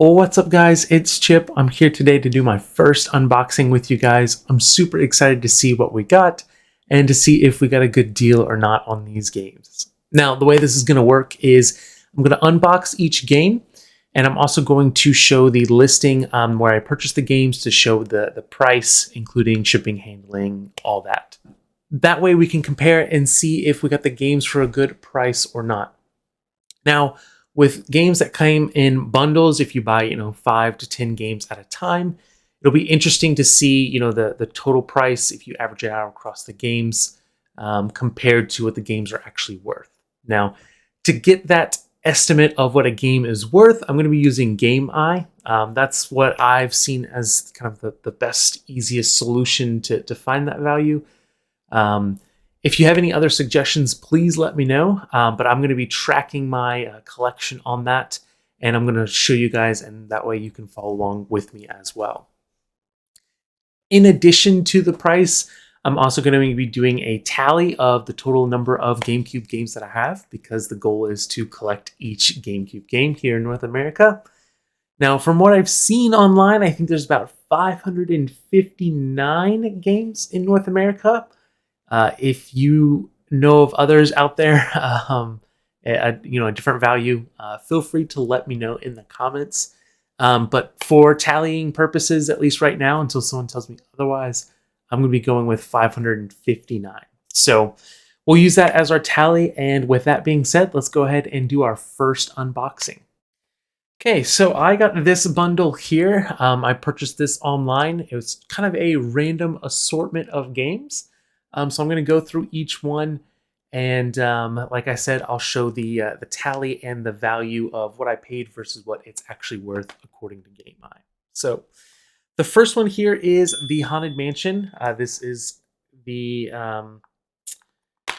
Oh, what's up guys? It's Chip. I'm here today to do my first unboxing with you guys. I'm super excited to see what we got and to see if we got a good deal or not on these games. Now, the way this is going to work is I'm going to unbox each game, and I'm also going to show the listing where I purchased the games to show the price, including shipping, handling, all that. That way we can compare and see if we got the games for a good price or not. Now, with games that came in bundles, if you buy, 5 to 10 games at a time, it'll be interesting to see, the total price if you average it out across the games compared to what the games are actually worth. Now, to get that estimate of what a game is worth, I'm going to be using GameEye. That's what I've seen as kind of the best, easiest solution to find that value. If you have any other suggestions, please let me know. But I'm going to be tracking my collection on that, and I'm going to show you guys, and that way you can follow along with me as well. In addition to the price, I'm also going to be doing a tally of the total number of GameCube games that I have, because the goal is to collect each GameCube game here in North America. Now, from what I've seen online, I think there's about 559 games in North America. If you know of others out there, a different value, feel free to let me know in the comments. But for tallying purposes, at least right now, until someone tells me otherwise, I'm going to be going with 559. So we'll use that as our tally. And with that being said, let's go ahead and do our first unboxing. Okay, so I got this bundle here. I purchased this online. It was kind of a random assortment of games. So I'm going to go through each one, and like I said, I'll show the tally and the value of what I paid versus what it's actually worth according to GameEye. So the first one here is the Haunted Mansion. This is the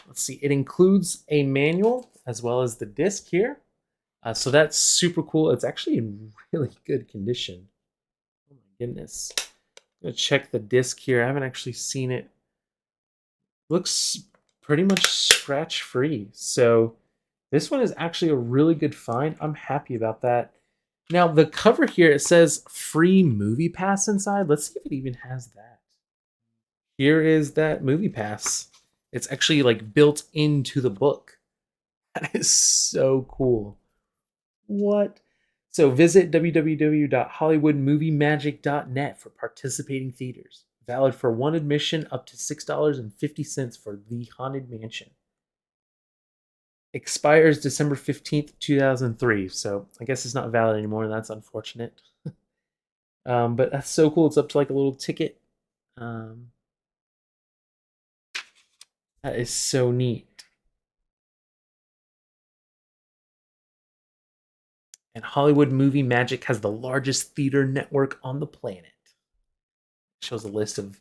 let's see. It includes a manual as well as the disc here. So that's super cool. It's actually in really good condition. Oh my goodness. I'm going to check the disc here. I haven't actually seen it. Looks pretty much scratch free. So this one is actually a really good find. I'm happy about that. Now the cover here, it says free movie pass inside. Let's see if it even has that. Here is that movie pass. It's actually like built into the book. That is so cool. What? So visit www.hollywoodmoviemagic.net for participating theaters. Valid for one admission up to $6.50 for The Haunted Mansion. Expires December 15th, 2003. So I guess it's not valid anymore. That's unfortunate. But that's so cool. It's up to like a little ticket. That is so neat. And Hollywood Movie Magic has the largest theater network on the planet. Shows a list of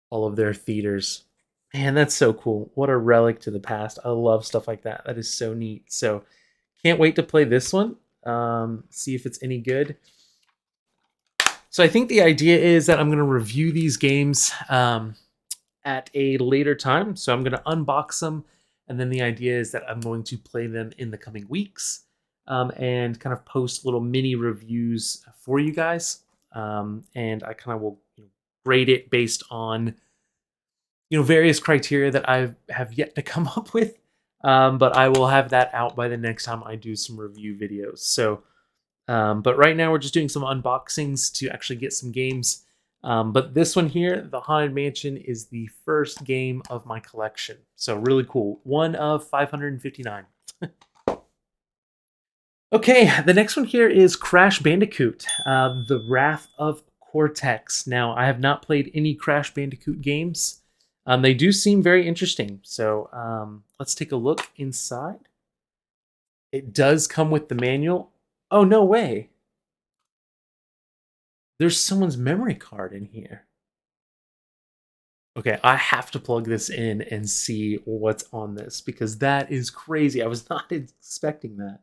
all of their theaters. Man, that's so cool. What a relic to the past. I love stuff like that. That is so neat. So can't wait to play this one. See if it's any good. So I think the idea is that I'm going to review these games at a later time. So I'm going to unbox them. And then the idea is that I'm going to play them in the coming weeks and kind of post little mini reviews for you guys. And I kind of will grade it based on various criteria that I have yet to come up with, but I will have that out by the next time I do some review videos. So but right now we're just doing some unboxings to actually get some games, but this one here, the Haunted Mansion, is the first game of my collection, so really cool. One of 559. Okay, the next one here is Crash Bandicoot, the Wrath of Cortex. Now, I have not played any Crash Bandicoot games. They do seem very interesting. So let's take a look inside. It does come with the manual. Oh, no way. There's someone's memory card in here. Okay, I have to plug this in and see what's on this, because that is crazy. I was not expecting that.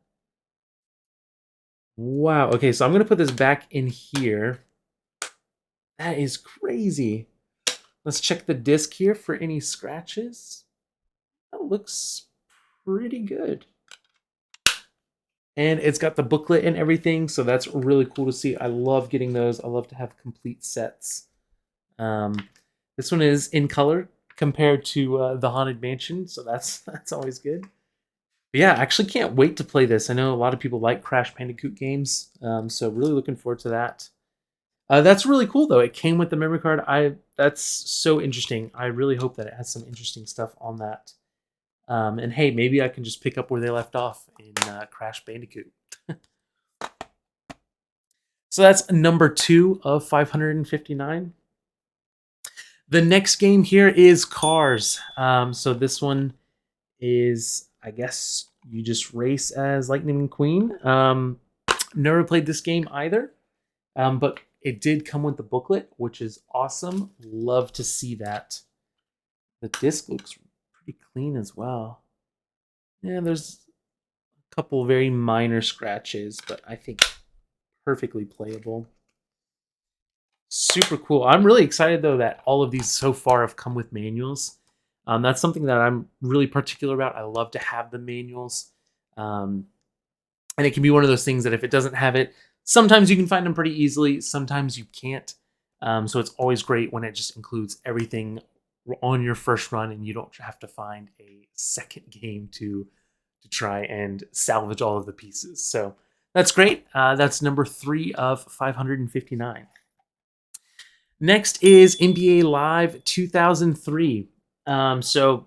Wow. Okay, so I'm going to put this back in here. That is crazy. Let's check the disc here for any scratches. That looks pretty good. And it's got the booklet and everything, so that's really cool to see. I love getting those. I love to have complete sets. Um, this one is in color compared to the Haunted Mansion, so that's always good. But yeah, I actually can't wait to play this. I know a lot of people like Crash Bandicoot games, so really looking forward to that. That's really cool though. It came with the memory card. That's so interesting. I really hope that it has some interesting stuff on that. And hey, maybe I can just pick up where they left off in Crash Bandicoot. So that's number 2 of 559. The next game here is Cars. So this one is, I guess, you just race as Lightning McQueen. Never played this game either, but it did come with the booklet, which is awesome. Love to see that. The disc looks pretty clean as well. Yeah, there's a couple very minor scratches, but I think perfectly playable. Super cool. I'm really excited though that all of these so far have come with manuals. That's something that I'm really particular about. I love to have the manuals. And it can be one of those things that if it doesn't have it, sometimes you can find them pretty easily, sometimes you can't. So it's always great when it just includes everything on your first run and you don't have to find a second game to try and salvage all of the pieces. So that's great. That's number 3 of 559. Next is NBA Live 2003. So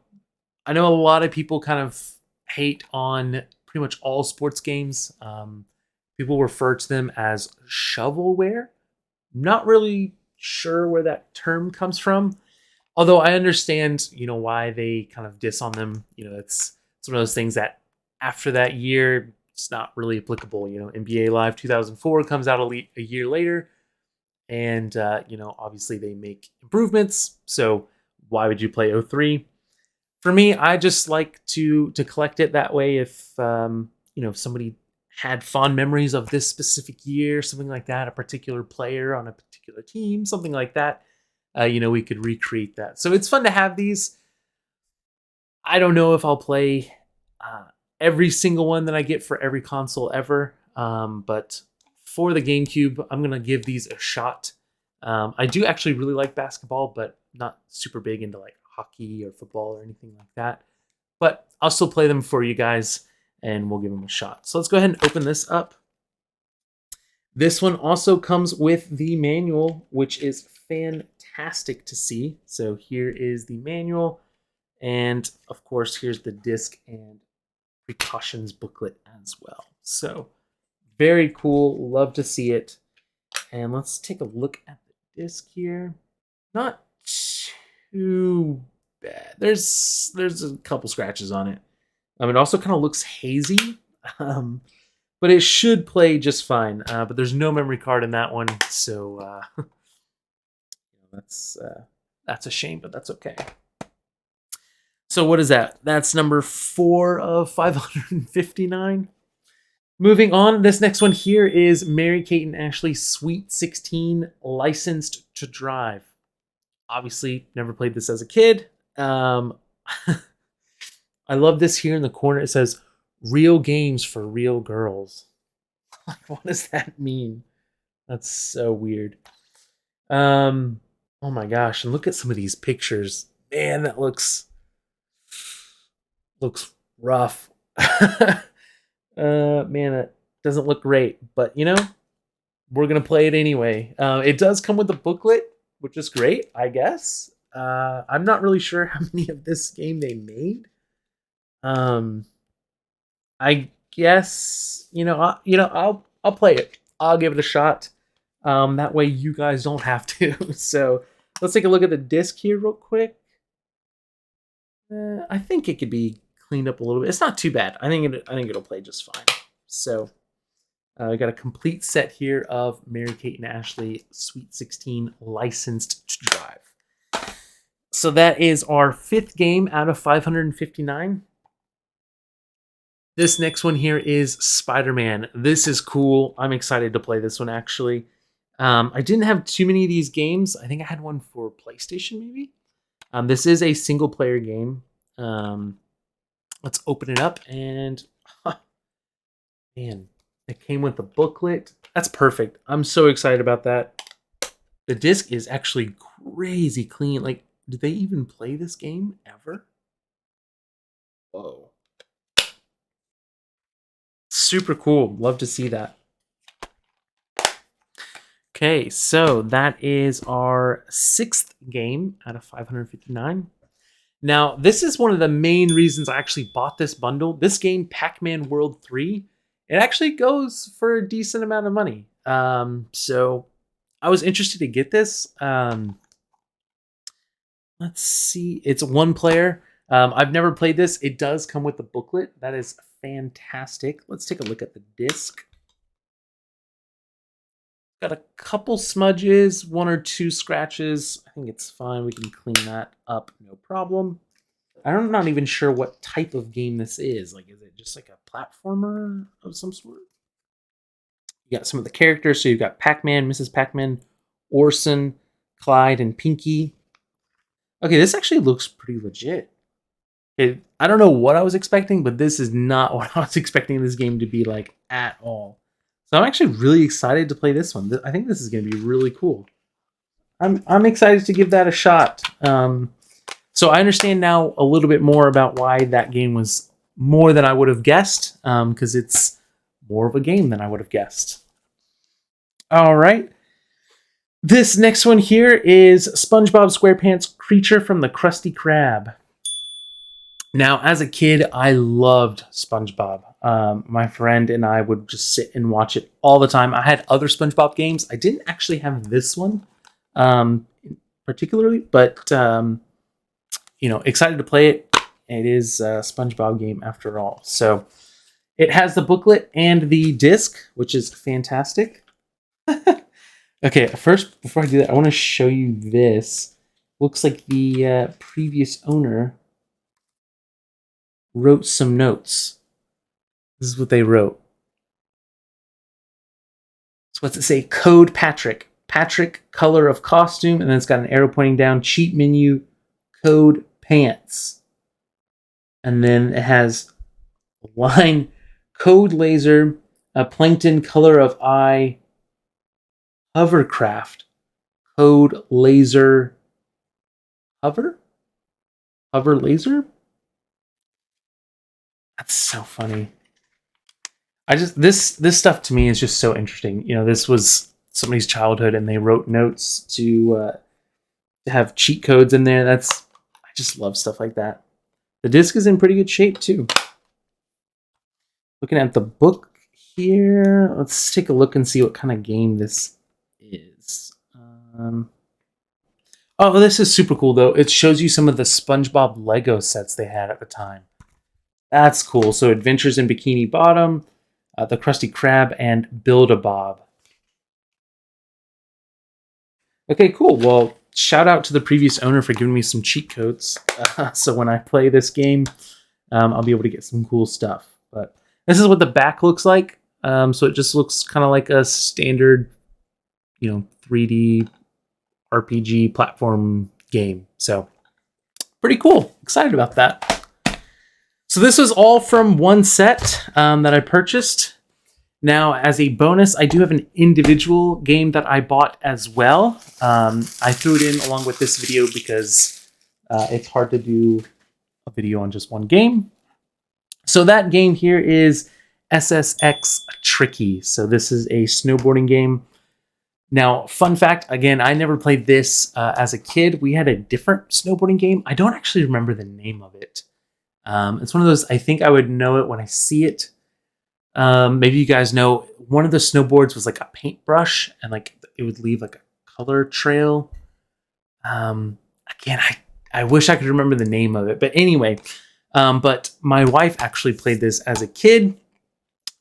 I know a lot of people kind of hate on pretty much all sports games. People refer to them as shovelware. Not really sure where that term comes from. Although I understand, why they kind of diss on them. It's one of those things that after that year, it's not really applicable. NBA Live 2004 comes out a year later. And, obviously they make improvements. So why would you play 03? For me, I just like to collect it that way. If, if somebody had fond memories of this specific year, something like that, a particular player on a particular team, something like that, we could recreate that. So it's fun to have these. I don't know if I'll play every single one that I get for every console ever. But for the GameCube, I'm going to give these a shot. I do actually really like basketball, but not super big into like hockey or football or anything like that. But I'll still play them for you guys and we'll give them a shot. So let's go ahead and open this up. This one also comes with the manual, which is fantastic to see. So here is the manual. And of course, here's the disc and precautions booklet as well. So very cool. Love to see it. And let's take a look at the disc here. Not too bad. There's a couple scratches on it. It also kind of looks hazy, but it should play just fine. But there's no memory card in that one, so that's a shame, but that's okay. So what is that? That's number 4 of 559. Moving on, this next one here is Mary-Kate and Ashley Sweet 16 Licensed to Drive. Obviously, never played this as a kid. I love this here in the corner. It says, real games for real girls. What does that mean? That's so weird. Oh my gosh, and look at some of these pictures. Man, that looks rough. Man, it doesn't look great, but we're gonna play it anyway. It does come with a booklet, which is great, I guess. I'm not really sure how many of this game they made. I guess I'll play it. I'll give it a shot. That way you guys don't have to. So let's take a look at the disc here real quick. I think it could be cleaned up a little bit. It's not too bad. I think it'll play just fine. So we got a complete set here of Mary-Kate and Ashley Sweet 16 Licensed to Drive. So that is our 5th game out of 559. This next one here is Spider-Man. This is cool. I'm excited to play this one, actually. I didn't have too many of these games. I think I had one for PlayStation, maybe. This is a single-player game. Let's open it up, and Man, it came with the booklet. That's perfect. I'm so excited about that. The disc is actually crazy clean. Like, did they even play this game ever? Whoa. Super cool. Love to see that. Okay, so that is our 6th game out of 559. Now, this is one of the main reasons I actually bought this bundle. This game, Pac-Man World 3, it actually goes for a decent amount of money. So I was interested to get this. Let's see. It's one player. I've never played this. It does come with the booklet. That is fantastic. Let's take a look at the disc. Got a couple smudges, 1 or 2 scratches. I think it's fine. We can clean that up, no problem. I'm not even sure what type of game this is. Like, is it just like a platformer of some sort? You got some of the characters. So you've got Pac-Man, Mrs. Pac-Man, Orson, Clyde, and Pinky. Okay, this actually looks pretty legit. I don't know what I was expecting, but this is not what I was expecting this game to be like at all. So I'm actually really excited to play this one. I think this is going to be really cool. I'm excited to give that a shot. So I understand now a little bit more about why that game was more than I would have guessed, because it's more of a game than I would have guessed. All right. This next one here is SpongeBob SquarePants Creature from the Krusty Krab. Now, as a kid, I loved SpongeBob. My friend and I would just sit and watch it all the time. I had other SpongeBob games. I didn't actually have this one particularly, but excited to play it. It is a SpongeBob game after all. So it has the booklet and the disc, which is fantastic. Okay, first, before I do that, I want to show you this. Looks like the previous owner wrote some notes. This is what they wrote. So what's it say? Code Patrick. Patrick, color of costume, and then it's got an arrow pointing down. Cheat menu, code pants. And then it has a line, code laser, a plankton, color of eye, hovercraft, code laser, hover laser? That's so funny. This stuff to me is just so interesting. This was somebody's childhood, and they wrote notes to have cheat codes in there. I just love stuff like that. The disc is in pretty good shape too. Looking at the book here, let's take a look and see what kind of game this is. Oh, this is super cool though. It shows you some of the SpongeBob Lego sets they had at the time. That's cool. So Adventures in Bikini Bottom, the Krusty Krab, and Build-A-Bob. Okay, cool. Well, shout out to the previous owner for giving me some cheat codes. So when I play this game, I'll be able to get some cool stuff. But this is what the back looks like. So it just looks kind of like a standard, 3D RPG platform game. So pretty cool. Excited about that. So this was all from one set that I purchased. Now, as a bonus, I do have an individual game that I bought as well. I threw it in along with this video because it's hard to do a video on just one game. So that game here is SSX Tricky. So this is a snowboarding game. Now, fun fact, again, I never played this as a kid. We had a different snowboarding game. I don't actually remember the name of it. It's one of those, I think I would know it when I see it. Maybe you guys know, one of the snowboards was like a paintbrush, and like it would leave like a color trail. Again, I wish I could remember the name of it. But anyway, but my wife actually played this as a kid.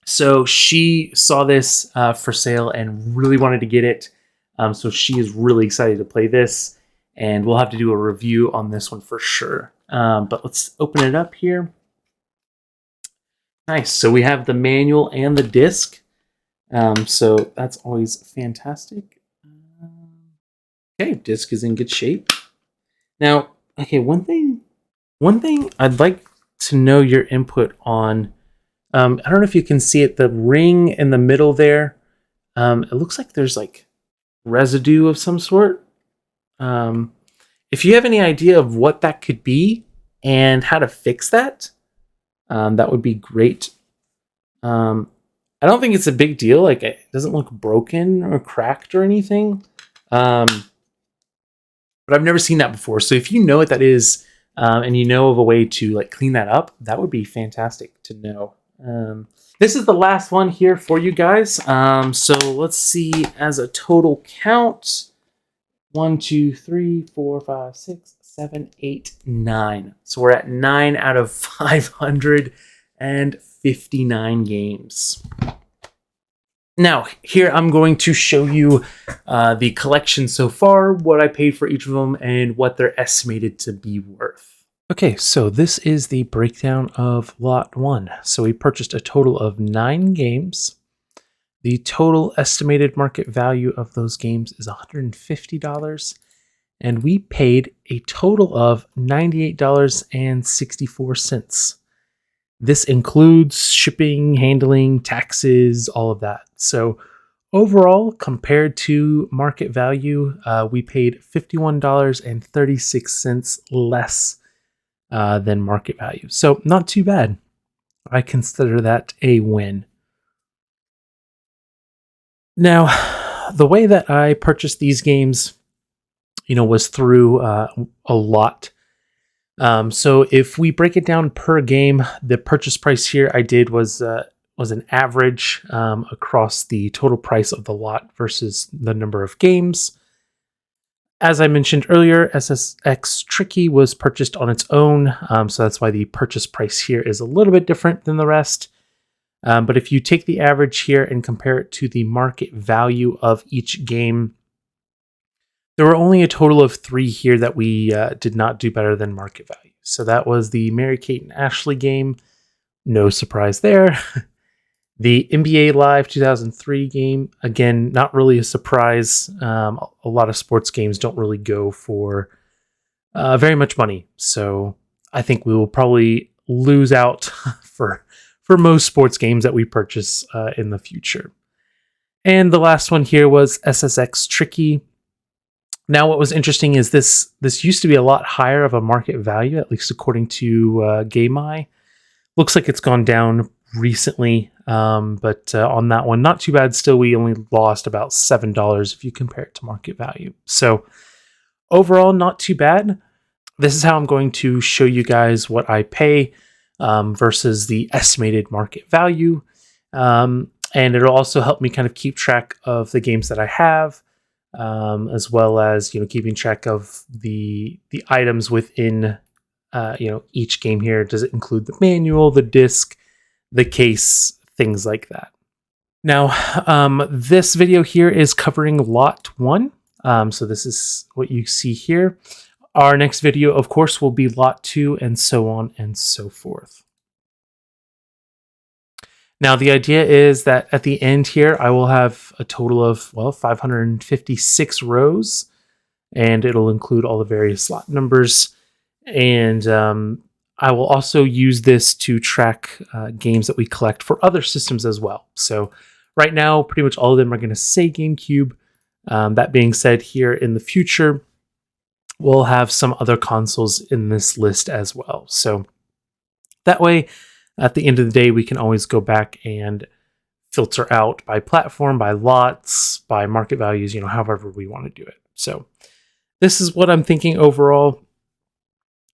So she saw this for sale and really wanted to get it. So she is really excited to play this. And we'll have to do a review on this one for sure. But let's open it up here. Nice. So we have the manual and the disc. So that's always fantastic. Okay, disc is in good shape. Now, okay, one thing I'd like to know your input on I don't know if you can see it, the ring in the middle there. It looks like there's like residue of some sort. If you have any idea of what that could be and how to fix that, that would be great. I don't think it's a big deal. Like, it doesn't look broken or cracked or anything. But I've never seen that before. So if you know what that is, and you know of a way to like clean that up, that would be fantastic to know. This is the last one here for you guys. So let's see, as a total count, 1, 2, 3, 4, 5, 6, 7, 8, 9. So we're at 9 out of 559 games. Now, here I'm going to show you the collection so far, what I paid for each of them, and what they're estimated to be worth. Okay, so this is the breakdown of Lot 1. So we purchased a total of 9 games. The total estimated market value of those games is $150, and we paid a total of $98.64. This includes shipping, handling, taxes, all of that. So overall, compared to market value, we paid $51.36 less than market value. So not too bad. I consider that a win. Now, the way that I purchased these games, was through a lot. So if we break it down per game, the purchase price here I did was an average across the total price of the lot versus the number of games. As I mentioned earlier, SSX Tricky was purchased on its own, so that's why the purchase price here is a little bit different than the rest. But if you take the average here and compare it to the market value of each game, there were only a total of 3 here that we did not do better than market value. So that was the Mary-Kate and Ashley game. No surprise there. The NBA Live 2003 game, again, not really a surprise. A lot of sports games don't really go for very much money. So I think we will probably lose out for most sports games that we purchase in the future. And the last one here was SSX Tricky. Now, what was interesting is this used to be a lot higher of a market value, at least according to GameEye. Looks like it's gone down recently, but on that one, not too bad. Still, we only lost about $7 if you compare it to market value. So overall, not too bad. This is how I'm going to show you guys what I pay versus the estimated market value. And it'll also help me kind of keep track of the games that I have, as well as, keeping track of the items within, each game here. Does it include the manual, the disc, the case, things like that. Now, this video here is covering Lot 1. So this is what you see here. Our next video, of course, will be Lot 2, and so on and so forth. Now, the idea is that at the end here, I will have a total of, 556 rows, and it'll include all the various slot numbers. And I will also use this to track games that we collect for other systems as well. So right now, pretty much all of them are going to say GameCube. That being said, here in the future, we'll have some other consoles in this list as well. So that way, at the end of the day, we can always go back and filter out by platform, by lots, by market values, however we want to do it. So this is what I'm thinking overall.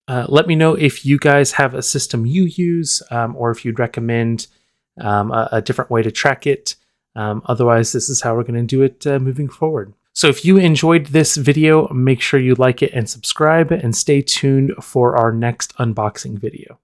Let me know if you guys have a system you use, or if you'd recommend a different way to track it. Otherwise, this is how we're going to do it moving forward. So if you enjoyed this video, make sure you like it and subscribe, and stay tuned for our next unboxing video.